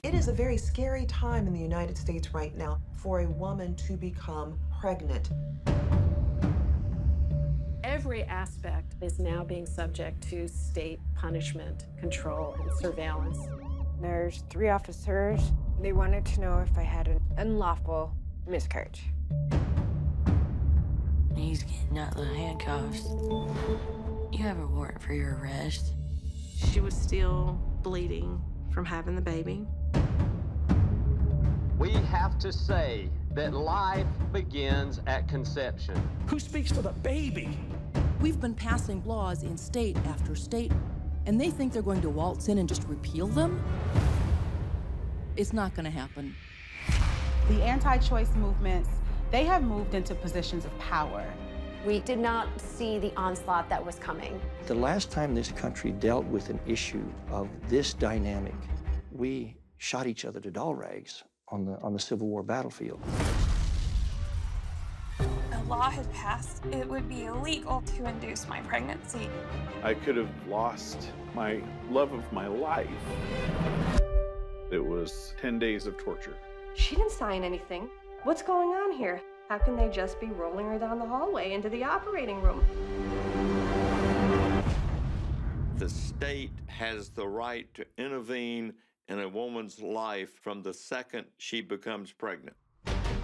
It is a very scary time in the United States right now for a woman to become pregnant. Every aspect is now being subject to state punishment, control, and surveillance. There's 3 officers. They wanted to know if I had an unlawful miscarriage. He's getting out of the handcuffs. You have a warrant for your arrest. She was still bleeding from having the baby. We have to say that life begins at conception. Who speaks for the baby? We've been passing laws in state after state, and they think they're going to waltz in and just repeal them? It's not going to happen. The anti-choice movements, they have moved into positions of power. We did not see the onslaught that was coming. The last time this country dealt with an issue of this dynamic, we shot each other to doll rags on the Civil War battlefield. A law had passed. It would be illegal to induce my pregnancy. I could have lost my love of my life. It was 10 days of torture. She didn't sign anything. What's going on here? How can they just be rolling her down the hallway into the operating room? The state has the right to intervene in a woman's life from the second she becomes pregnant.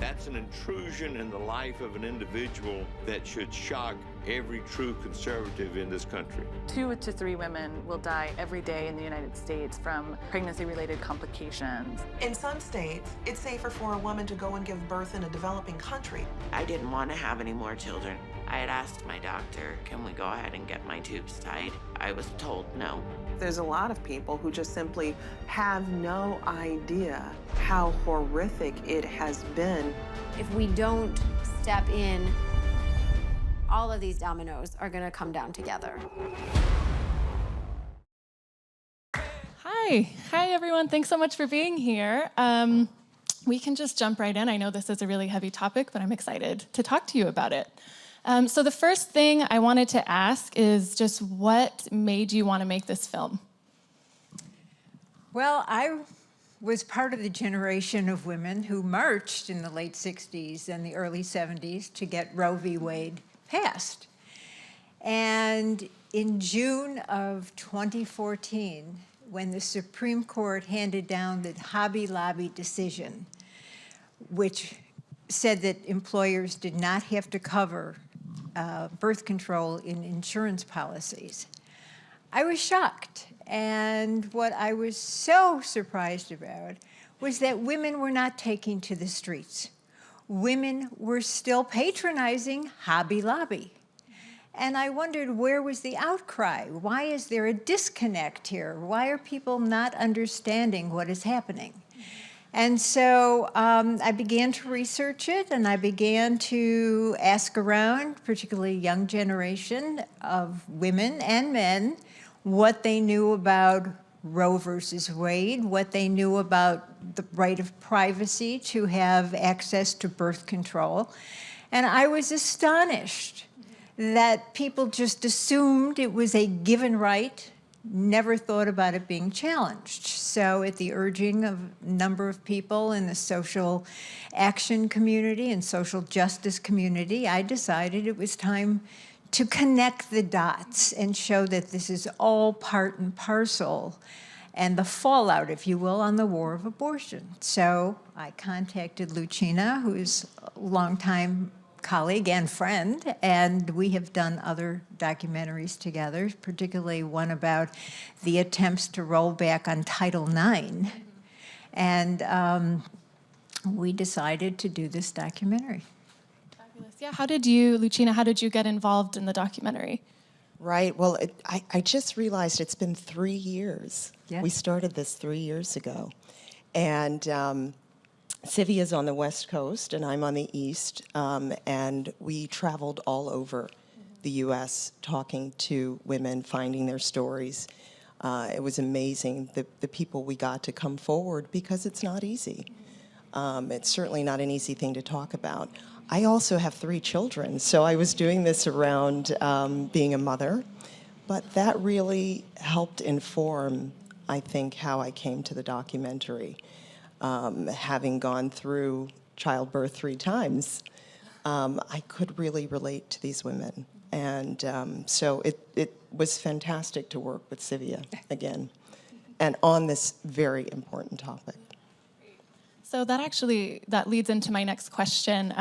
That's an intrusion in the life of an individual that should shock every true conservative in this country. 2 to 3 women will die every day in the United States from pregnancy-related complications. In some states, it's safer for a woman to go and give birth in a developing country. I didn't want to have any more children. I had asked my doctor, can we go ahead and get my tubes tied? I was told no. There's a lot of people who just simply have no idea how horrific it has been. If we don't step in, all of these dominoes are going to come down together. Hi everyone. Thanks so much for being here. We can just jump right in. I know this is a really heavy topic, but I'm excited to talk to you about it. So the first thing I wanted to ask is just what made you want to make this film? Well, I was part of the generation of women who marched in the late 60s and the early 70s to get Roe v. Wade passed. And in June of 2014, when the Supreme Court handed down the Hobby Lobby decision, which said that employers did not have to cover birth control in insurance policies, I was shocked. And what I was so surprised about was that women were not taking to the streets. Women were still patronizing Hobby Lobby. And I wondered, where was the outcry? Why is there a disconnect here? Why are people not understanding what is happening? And so I began to research it, and I began to ask around, particularly young generation of women and men, what they knew about Roe versus Wade, what they knew about the right of privacy to have access to birth control. And I was astonished that people just assumed it was a given right, never thought about it being challenged. So at the urging of a number of people in the social action community and social justice community, I decided it was time to connect the dots and show that this is all part and parcel and the fallout, if you will, on the war of abortion. So I contacted Luchina, who's a longtime colleague and friend, and we have done other documentaries together, particularly one about the attempts to roll back on Title IX. And we decided to do this documentary. Fabulous. Yeah, how did you, Luchina, how did you get involved in the documentary? Right, well, I just realized it's been 3 years. Yes. We started this 3 years ago. And Civia's on the West Coast, and I'm on the East, and we traveled all over the U.S. talking to women, finding their stories. It was amazing, the people we got to come forward, because it's not easy. It's certainly not an easy thing to talk about. I also have 3 children, so I was doing this around being a mother, but that really helped inform I think, how I came to the documentary. Having gone through childbirth 3 times, I could really relate to these women. And so it was fantastic to work with Civia again, and on this very important topic. So that leads into my next question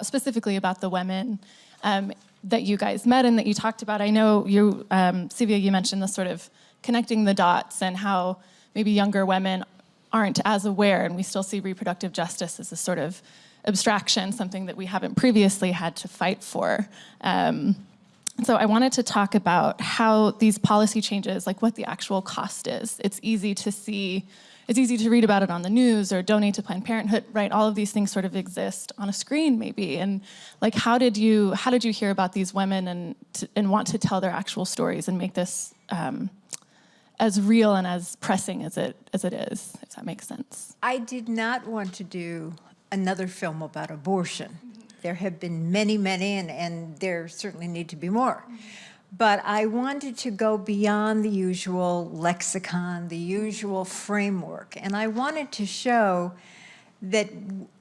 specifically about the women that you guys met and that you talked about. I know you, Civia, you mentioned the sort of connecting the dots and how maybe younger women aren't as aware, and we still see reproductive justice as a sort of abstraction, something that we haven't previously had to fight for. So I wanted to talk about how these policy changes, like what the actual cost is. It's easy to read about it on the news or donate to Planned Parenthood, right? All of these things sort of exist on a screen maybe. And like, how did you hear about these women and want to tell their actual stories and make this as real and as pressing as it is, if that makes sense? I did not want to do another film about abortion. There have been many, many, and there certainly need to be more. But I wanted to go beyond the usual lexicon, the usual framework, and I wanted to show that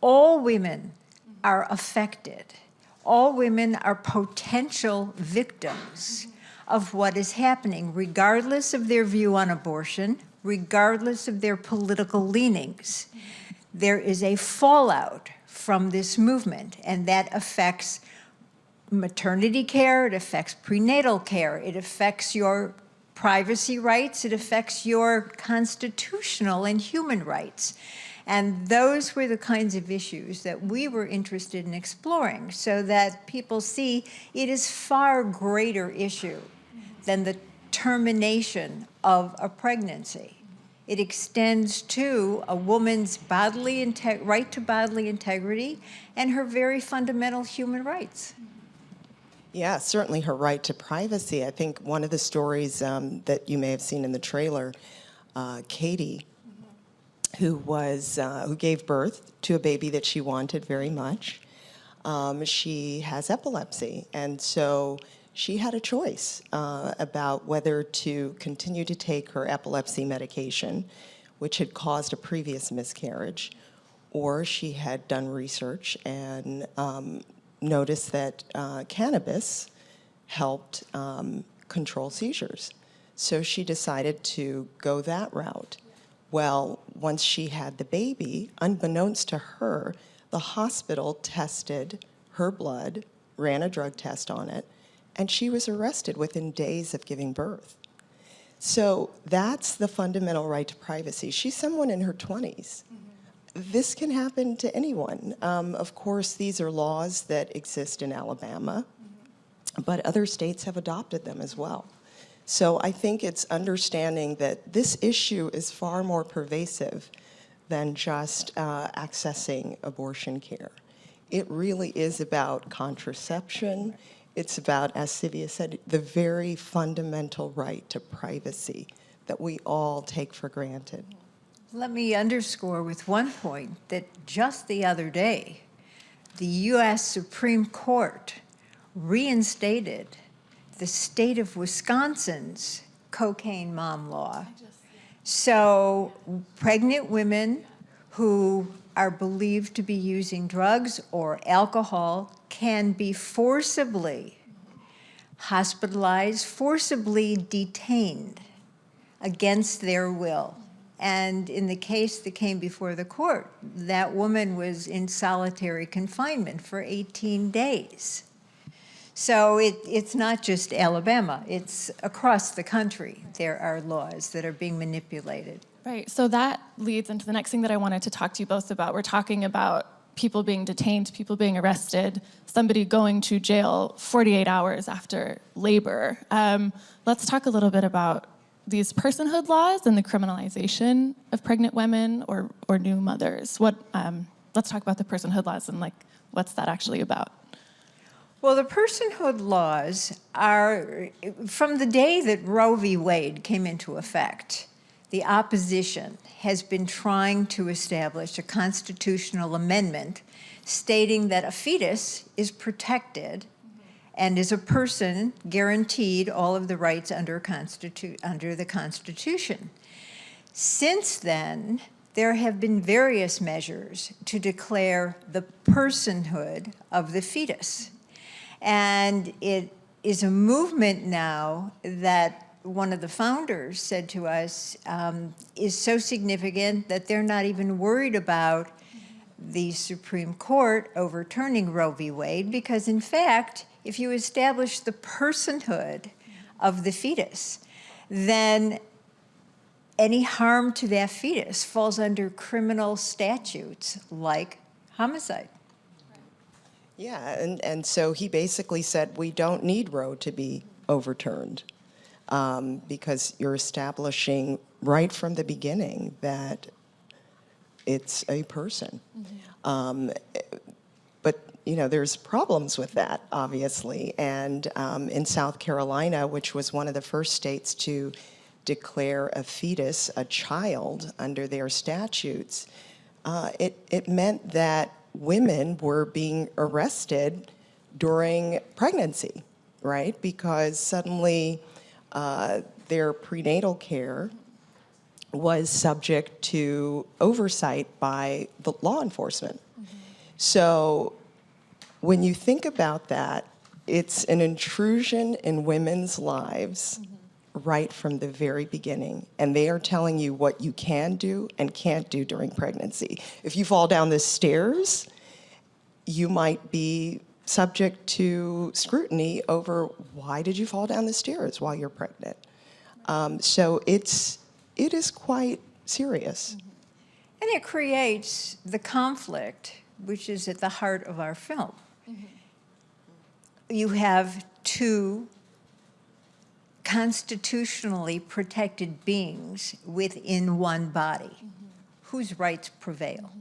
all women are affected. All women are potential victims of what is happening, regardless of their view on abortion, regardless of their political leanings. There is a fallout from this movement, and that affects maternity care, it affects prenatal care, it affects your privacy rights, it affects your constitutional and human rights. And those were the kinds of issues that we were interested in exploring, so that people see it is far greater issue than the termination of a pregnancy. It extends to a woman's right to bodily integrity and her very fundamental human rights. Yeah, certainly her right to privacy. I think one of the stories that you may have seen in the trailer, Katie, who gave birth to a baby that she wanted very much. She has epilepsy, and so she had a choice about whether to continue to take her epilepsy medication, which had caused a previous miscarriage, or she had done research and noticed that cannabis helped control seizures. So she decided to go that route. Well, once she had the baby, unbeknownst to her, the hospital tested her blood, ran a drug test on it, and she was arrested within days of giving birth. So that's the fundamental right to privacy. She's someone in her 20s. This can happen to anyone. Of course, these are laws that exist in Alabama, but other states have adopted them as well. So I think it's understanding that this issue is far more pervasive than just accessing abortion care. It really is about contraception. It's about, as Civia said, the very fundamental right to privacy that we all take for granted. Let me underscore with one point that just the other day, the U.S. Supreme Court reinstated the state of Wisconsin's cocaine mom law. So pregnant women who are believed to be using drugs or alcohol can be forcibly hospitalized, forcibly detained against their will. And in the case that came before the court, that woman was in solitary confinement for 18 days. So it's not just Alabama, it's across the country. There are laws that are being manipulated. Right, so that leads into the next thing that I wanted to talk to you both about. We're talking about people being detained, people being arrested, somebody going to jail 48 hours after labor. Let's talk a little bit about these personhood laws and the criminalization of pregnant women or new mothers. Let's talk about the personhood laws and what's that actually about? Well, the personhood laws are, from the day that Roe v. Wade came into effect, the opposition has been trying to establish a constitutional amendment stating that a fetus is protected and is a person guaranteed all of the rights under the Constitution. Since then, there have been various measures to declare the personhood of the fetus. And it is a movement now that one of the founders said to us is so significant that they're not even worried about the Supreme Court overturning Roe v. Wade, because in fact, if you establish the personhood of the fetus, then any harm to that fetus falls under criminal statutes like homicide. Yeah, and so he basically said we don't need Roe to be overturned because you're establishing right from the beginning that it's a person. But, you know, there's problems with that, obviously. And in South Carolina, which was one of the first states to declare a fetus a child under their statutes, it meant that women were being arrested during pregnancy, right? Because suddenly their prenatal care was subject to oversight by the law enforcement. So when you think about that, it's an intrusion in women's lives right from the very beginning. And they are telling you what you can do and can't do during pregnancy. If you fall down the stairs, you might be subject to scrutiny over why did you fall down the stairs while you're pregnant. So it is quite serious. And it creates the conflict, which is at the heart of our film. You have two constitutionally protected beings within one body whose rights prevail.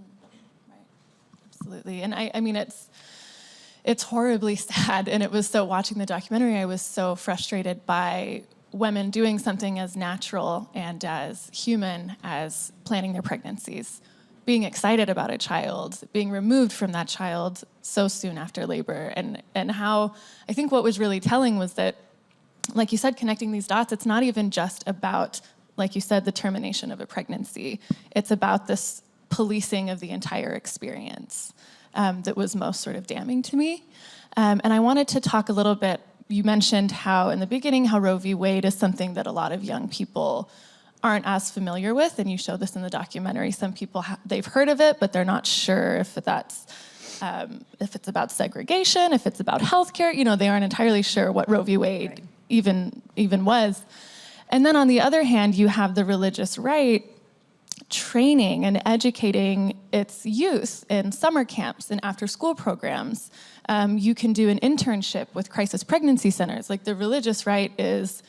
Absolutely. And I mean, it's horribly sad. And it was so, watching the documentary, I was so frustrated by women doing something as natural and as human as planning their pregnancies, being excited about a child, being removed from that child so soon after labor. And how, I think what was really telling was that, like you said, connecting these dots, it's not even just about, like you said, the termination of a pregnancy. It's about this policing of the entire experience that was most sort of damning to me. And I wanted to talk a little bit, you mentioned how in the beginning, how Roe v. Wade is something that a lot of young people aren't as familiar with, and you show this in the documentary. Some people, they've heard of it, but they're not sure if if it's about segregation, if it's about healthcare. You know, they aren't entirely sure what Roe v. Wade even was. And then on the other hand, you have the religious right training and educating its youth in summer camps and after-school programs. You can do an internship with crisis pregnancy centers. Like, the religious right is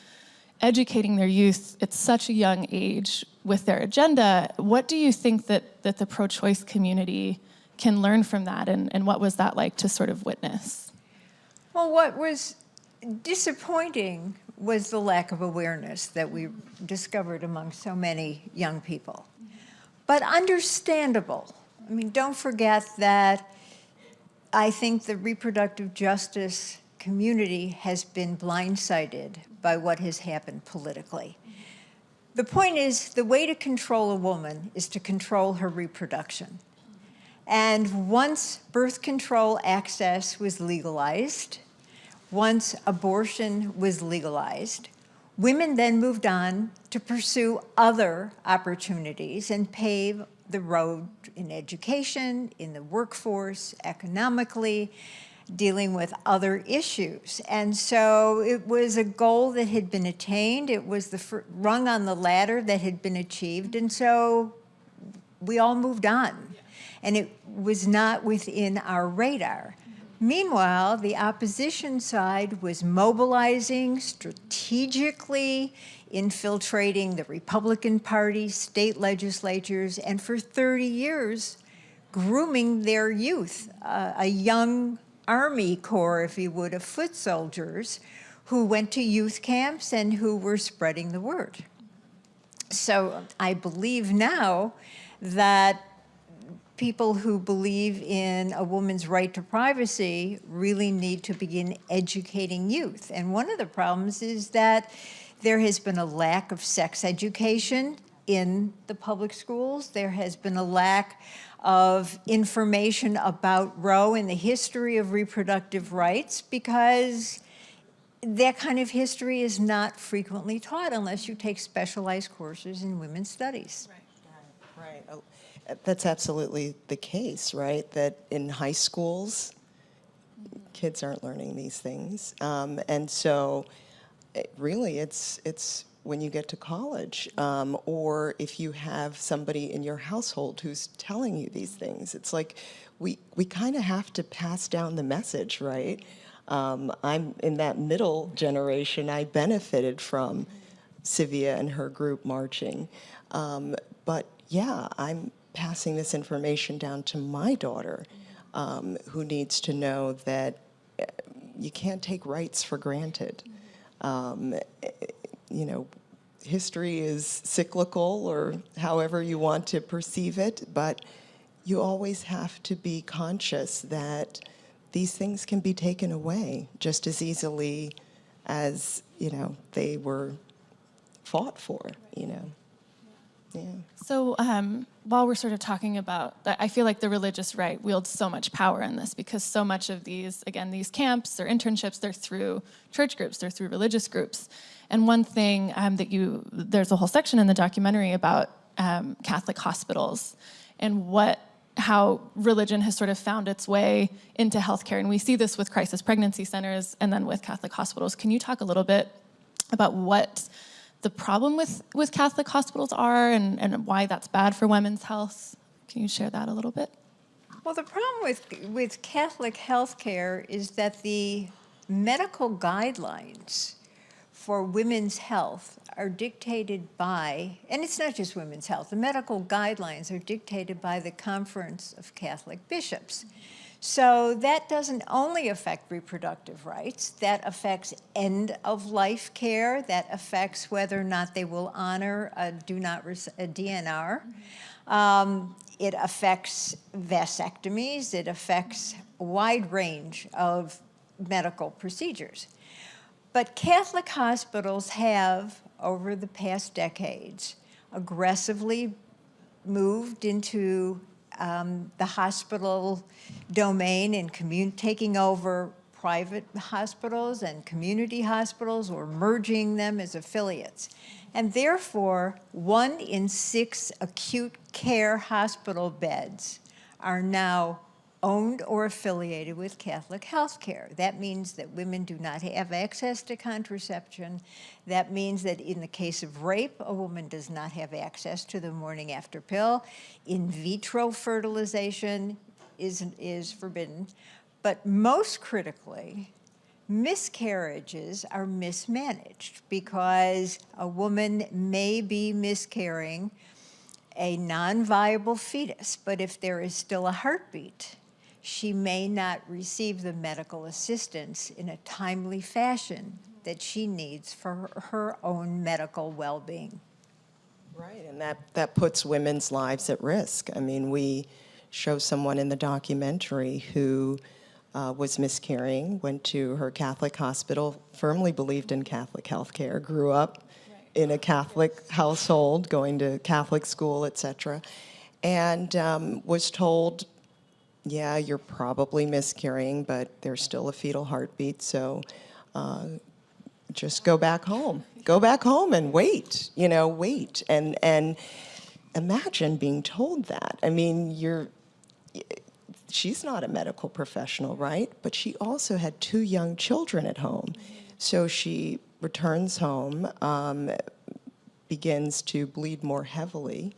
educating their youth at such a young age with their agenda. What do you think that the pro-choice community can learn from that, and what was that like to sort of witness? Well, what was disappointing was the lack of awareness that we discovered among so many young people. But understandable. I mean, don't forget that I think the reproductive justice community has been blindsided by what has happened politically. The point is, the way to control a woman is to control her reproduction. And once birth control access was legalized, once abortion was legalized, women then moved on to pursue other opportunities and pave the road in education, in the workforce, economically, dealing with other issues. And so it was a goal that had been attained. It was the rung on the ladder that had been achieved. And so we all moved on. And it was not within our radar. Meanwhile, the opposition side was mobilizing, strategically infiltrating the Republican Party, state legislatures, and for 30 years, grooming their youth, a young Army Corps, if you would, of foot soldiers who went to youth camps and who were spreading the word. So I believe now that people who believe in a woman's right to privacy really need to begin educating youth. And one of the problems is that there has been a lack of sex education in the public schools. There has been a lack of information about Roe and the history of reproductive rights because that kind of history is not frequently taught unless you take specialized courses in women's studies. Right. Oh, that's absolutely the case, right? That in high schools, kids aren't learning these things. And so really it's when you get to college, or if you have somebody in your household who's telling you these things. It's like we kind of have to pass down the message, right? I'm in that middle generation. I benefited from Civia and her group marching. But yeah, I'm passing this information down to my daughter, who needs to know that you can't take rights for granted. You know, history is cyclical, or however you want to perceive it, but you always have to be conscious that these things can be taken away just as easily as, you know, they were fought for, you know. Yeah. So while we're sort of talking about, I feel like the religious right wields so much power in this because so much of these, again, these camps or internships, they're through church groups, they're through religious groups. And one thing there's a whole section in the documentary about Catholic hospitals and how religion has sort of found its way into healthcare. And we see this with crisis pregnancy centers and then with Catholic hospitals. Can you talk a little bit about what the problem with Catholic hospitals are and why that's bad for women's health? Can you share that a little bit? Well, the problem with Catholic healthcare is that the medical guidelines for women's health are dictated by, and it's not just women's health, the medical guidelines are dictated by the Conference of Catholic Bishops. So that doesn't only affect reproductive rights, that affects end-of-life care, that affects whether or not they will honor a DNR. It affects vasectomies, it affects a wide range of medical procedures. But Catholic hospitals have, over the past decades, aggressively moved into the hospital domain and taking over private hospitals and community hospitals or merging them as affiliates. And therefore, 1 in 6 acute care hospital beds are now owned or affiliated with Catholic healthcare. That means that women do not have access to contraception. That means that in the case of rape, a woman does not have access to the morning after pill. In vitro fertilization is forbidden. But most critically, miscarriages are mismanaged because a woman may be miscarrying a non-viable fetus, but if there is still a heartbeat, she may not receive the medical assistance in a timely fashion that she needs for her own medical well-being. Right, and that puts women's lives at risk. I mean, we show someone in the documentary who was miscarrying, went to her Catholic hospital, firmly believed in Catholic healthcare, grew up in a Catholic household, going to Catholic school, etc., and was told, yeah, you're probably miscarrying, but there's still a fetal heartbeat, so just go back home. Go back home and wait, wait. And imagine being told that. I mean, she's not a medical professional, right? But she also had 2 young children at home. So she returns home, begins to bleed more heavily,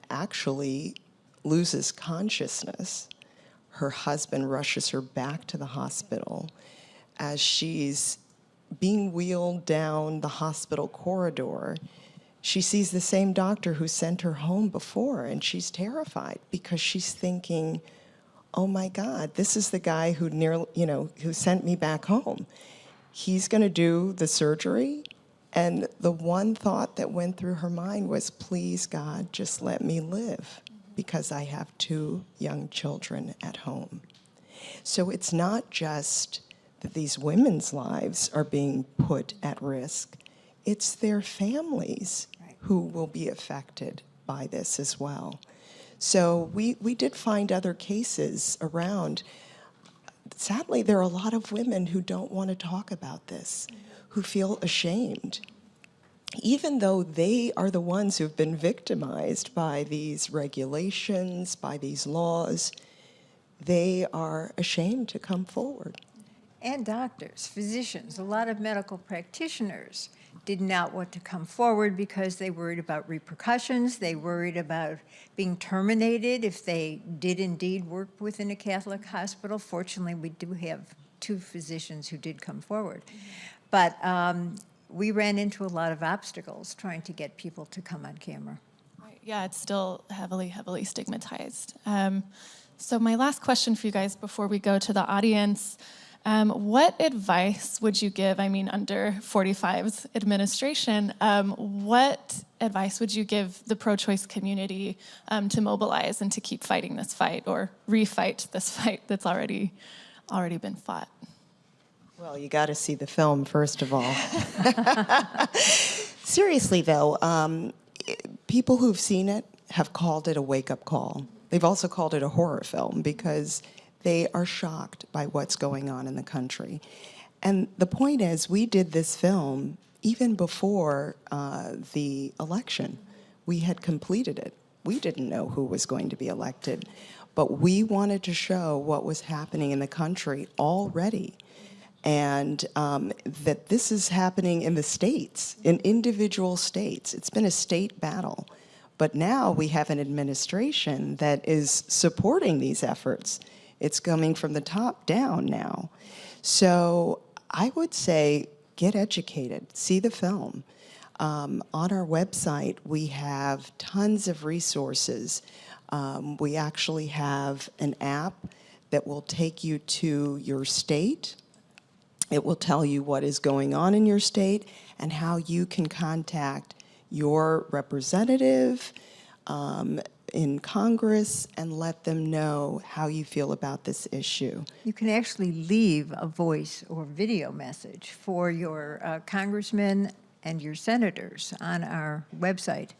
actually loses consciousness. Her husband rushes her back to the hospital. As she's being wheeled down the hospital corridor, she sees the same doctor who sent her home before, and she's terrified because she's thinking, oh my God, this is the guy who who sent me back home. He's going to do the surgery. And the one thought that went through her mind was, please, God, just let me live, because I have 2 young children at home. So it's not just that these women's lives are being put at risk, it's their families who will be affected by this as well. So we did find other cases around. Sadly, there are a lot of women who don't want to talk about this, who feel ashamed, even though they are the ones who've been victimized by these regulations, by these laws. They are ashamed to come forward. And doctors, physicians, a lot of medical practitioners did not want to come forward because they worried about repercussions. They worried about being terminated if they did indeed work within a Catholic hospital. Fortunately, we do have 2 physicians who did come forward. But we ran into a lot of obstacles trying to get people to come on camera. Right. Yeah, it's still heavily, heavily stigmatized. So my last question for you guys before we go to the audience, what advice would you give, I mean, under 45's administration, what advice would you give the pro-choice community to mobilize and to keep fighting this fight or refight this fight that's already been fought? Well, you got to see the film, first of all. Seriously, though, people who've seen it have called it a wake-up call. They've also called it a horror film because they are shocked by what's going on in the country. And the point is, we did this film even before the election. We had completed it. We didn't know who was going to be elected, but we wanted to show what was happening in the country already, and that this is happening in the states, in individual states. It's been a state battle. But now we have an administration that is supporting these efforts. It's coming from the top down now. So I would say get educated, see the film. On our website, we have tons of resources. We actually have an app that will take you to your state. It will tell you what is going on in your state and how you can contact your representative in Congress and let them know how you feel about this issue. You can actually leave a voice or video message for your congressmen and your senators on our website.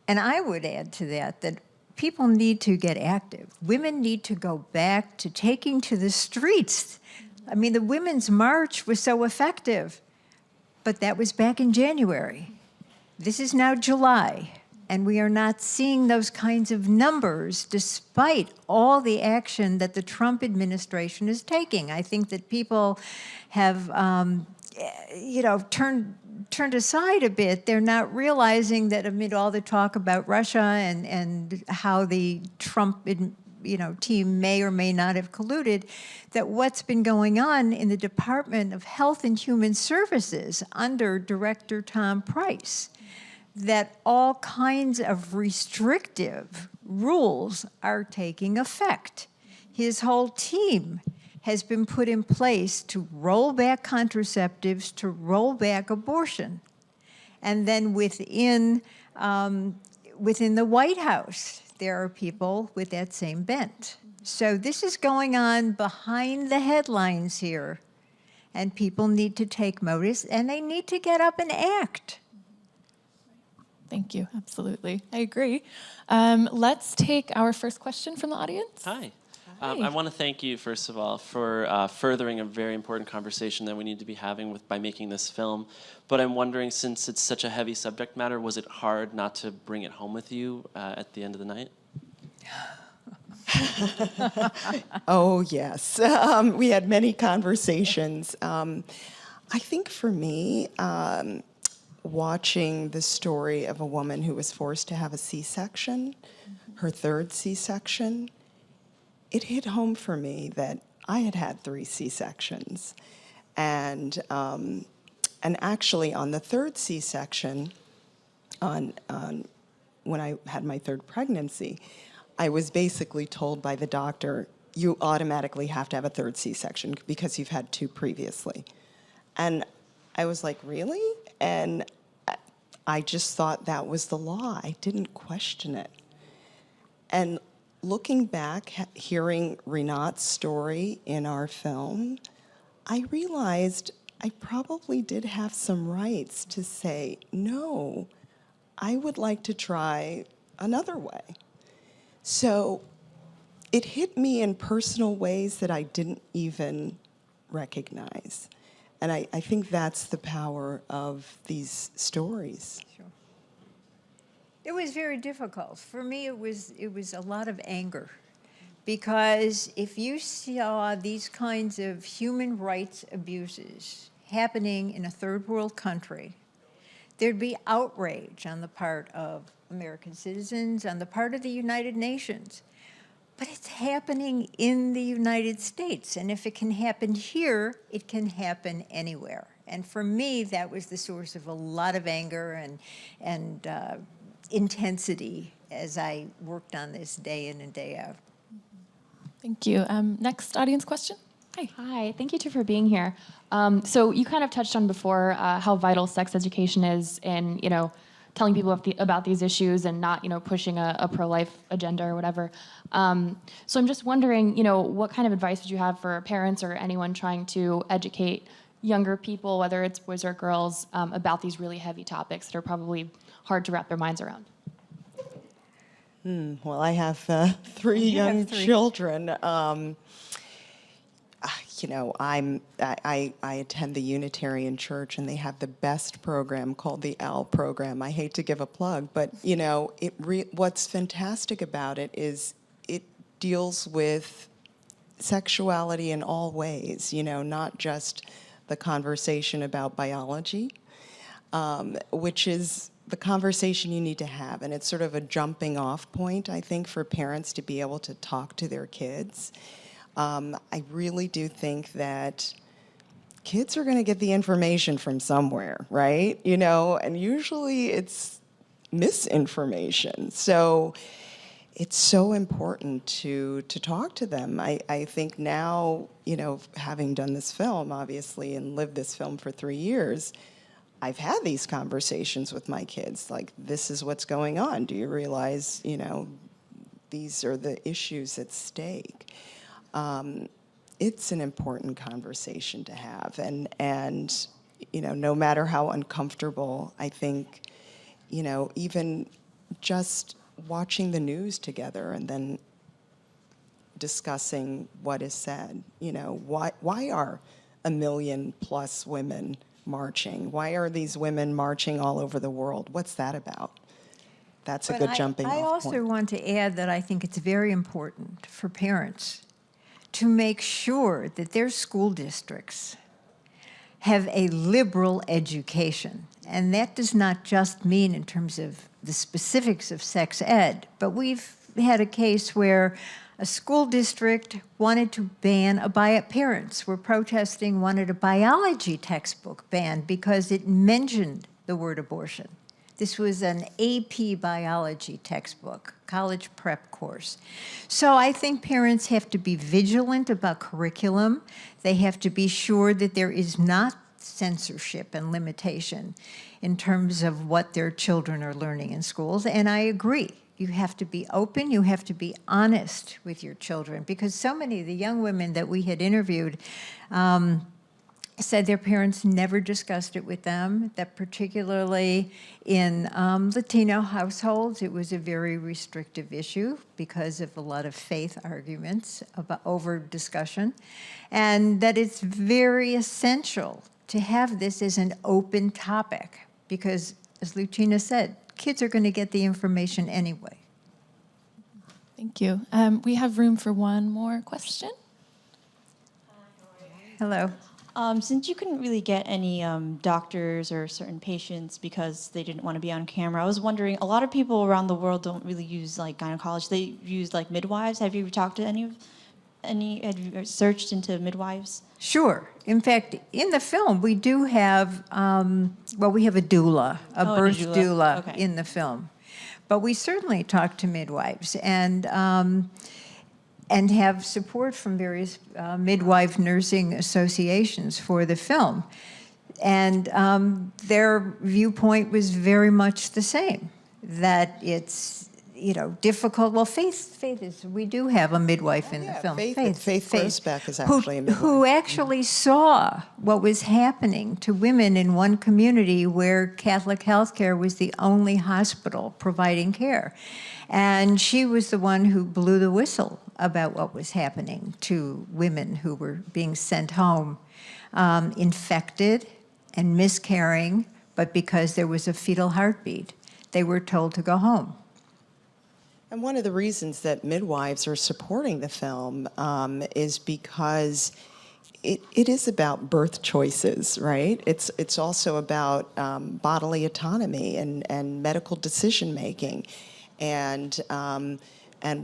And I would add to that people need to get active. Women need to go back to taking to the streets. I mean, the Women's March was so effective, but that was back in January. This is now July, and we are not seeing those kinds of numbers despite all the action that the Trump administration is taking. I think that people have, turned aside a bit. They're not realizing that amid all the talk about Russia and how the Trump team may or may not have colluded, that what's been going on in the Department of Health and Human Services under Director Tom Price, that all kinds of restrictive rules are taking effect. His whole team has been put in place to roll back contraceptives, to roll back abortion. And then within the White House, there are people with that same bent. So this is going on behind the headlines here, and people need to take notice, and they need to get up and act. Thank you. Absolutely. I agree. Let's take our first question from the audience. Hi. I want to thank you, first of all, for furthering a very important conversation that we need to be having by making this film. But I'm wondering, since it's such a heavy subject matter, was it hard not to bring it home with you at the end of the night? Oh, yes. We had many conversations. I think for me, watching the story of a woman who was forced to have a C-section, her third C-section, it hit home for me that I had had 3 C-sections. And actually on the third C-section, when I had my third pregnancy, I was basically told by the doctor, you automatically have to have a third C-section because you've had 2 previously. And I was like, really? And I just thought that was the law. I didn't question it. And looking back, hearing Rinat's story in our film, I realized I probably did have some rights to say, no, I would like to try another way. So it hit me in personal ways that I didn't even recognize. And I think that's the power of these stories. Sure. It was very difficult. For me, it was a lot of anger. Because if you saw these kinds of human rights abuses happening in a third world country, there'd be outrage on the part of American citizens, on the part of the United Nations. But it's happening in the United States, and if it can happen here, it can happen anywhere. And for me, that was the source of a lot of anger and intensity as I worked on this day in and day out. Thank you. Next audience question. Hi. Hi, thank you two for being here. So you kind of touched on before how vital sex education is in, telling people about these issues and not, pushing a pro-life agenda or whatever. So I'm just wondering, what kind of advice would you have for parents or anyone trying to educate younger people, whether it's boys or girls, about these really heavy topics that are probably hard to wrap their minds around? Well, I have three young children. I attend the Unitarian Church, and they have the best program called the OWL program. I hate to give a plug, but what's fantastic about it is it deals with sexuality in all ways. Not just the conversation about biology, which is the conversation you need to have, and it's sort of a jumping off point, I think, for parents to be able to talk to their kids. I really do think that kids are going to get the information from somewhere, right? And usually it's misinformation. So it's so important to talk to them. I think now, having done this film, obviously, and lived this film for 3 years, I've had these conversations with my kids, like, this is what's going on. Do you realize, these are the issues at stake? It's an important conversation to have. And no matter how uncomfortable, I think, even just watching the news together and then discussing what is said, why are 1 million plus women marching? Why are these women marching all over the world? What's that about? That's a good jumping off point. I also want to add that I think it's very important for parents to make sure that their school districts have a liberal education. And that does not just mean in terms of the specifics of sex ed, but we've had a case where a school district wanted to ban parents were protesting, wanted a biology textbook banned because it mentioned the word abortion. This was an AP biology textbook, college prep course. So I think parents have to be vigilant about curriculum. They have to be sure that there is not censorship and limitation in terms of what their children are learning in schools. And I agree. You have to be open, you have to be honest with your children, because so many of the young women that we had interviewed said their parents never discussed it with them, that particularly in Latino households, it was a very restrictive issue because of a lot of faith arguments over discussion, and that it's very essential to have this as an open topic because, as Luchina said, kids are going to get the information anyway. Thank you. We have room for one more question. Hello. Since you couldn't really get any doctors or certain patients because they didn't want to be on camera, I was wondering, a lot of people around the world don't really use gynecology. They use midwives. Have you ever talked to have you searched into midwives? Sure. In fact, in the film, we do have, we have a doula, a birth doula okay. in the film. But we certainly talk to midwives and have support from various midwife nursing associations for the film. And their viewpoint was very much the same, that it's difficult. Well, Faith is, we do have a midwife in the film. Faith Grossbeck is who, actually a midwife. who actually saw what was happening to women in one community where Catholic healthcare was the only hospital providing care. And she was the one who blew the whistle about what was happening to women who were being sent home, infected and miscarrying, but because there was a fetal heartbeat, they were told to go home. And one of the reasons that midwives are supporting the film is because it is about birth choices, right? It's also about bodily autonomy and medical decision making, and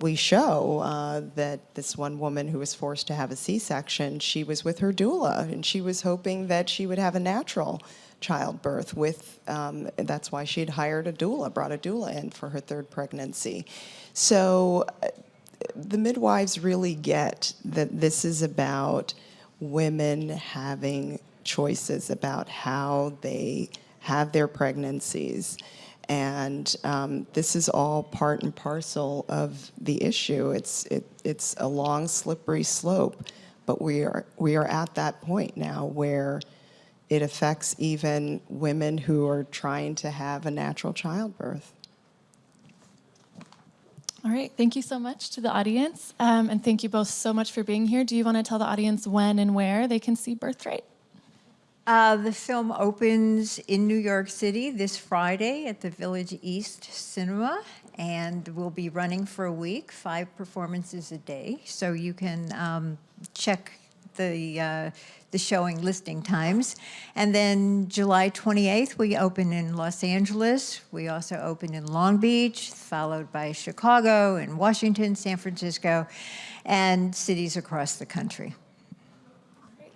we show that this one woman who was forced to have a C-section, she was with her doula, and she was hoping that she would have a natural childbirth with, that's why she'd hired a doula, brought a doula in for her third pregnancy. So the midwives really get that this is about women having choices about how they have their pregnancies. And this is all part and parcel of the issue. It's a long, slippery slope, but we are at that point now where it affects even women who are trying to have a natural childbirth. All right, thank you so much to the audience, and thank you both so much for being here. Do you want to tell the audience when and where they can see Birthright? The film opens in New York City this Friday at the Village East Cinema, and will be running for a week, 5 performances a day. So you can check the showing listing times. And then July 28th, we open in Los Angeles. We also open in Long Beach, followed by Chicago and Washington, San Francisco, and cities across the country.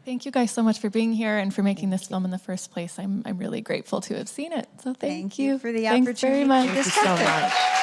Thank you guys so much for being here and for making this film in the first place. I'm really grateful to have seen it. So thank you for the Thanks opportunity very much. to discuss it.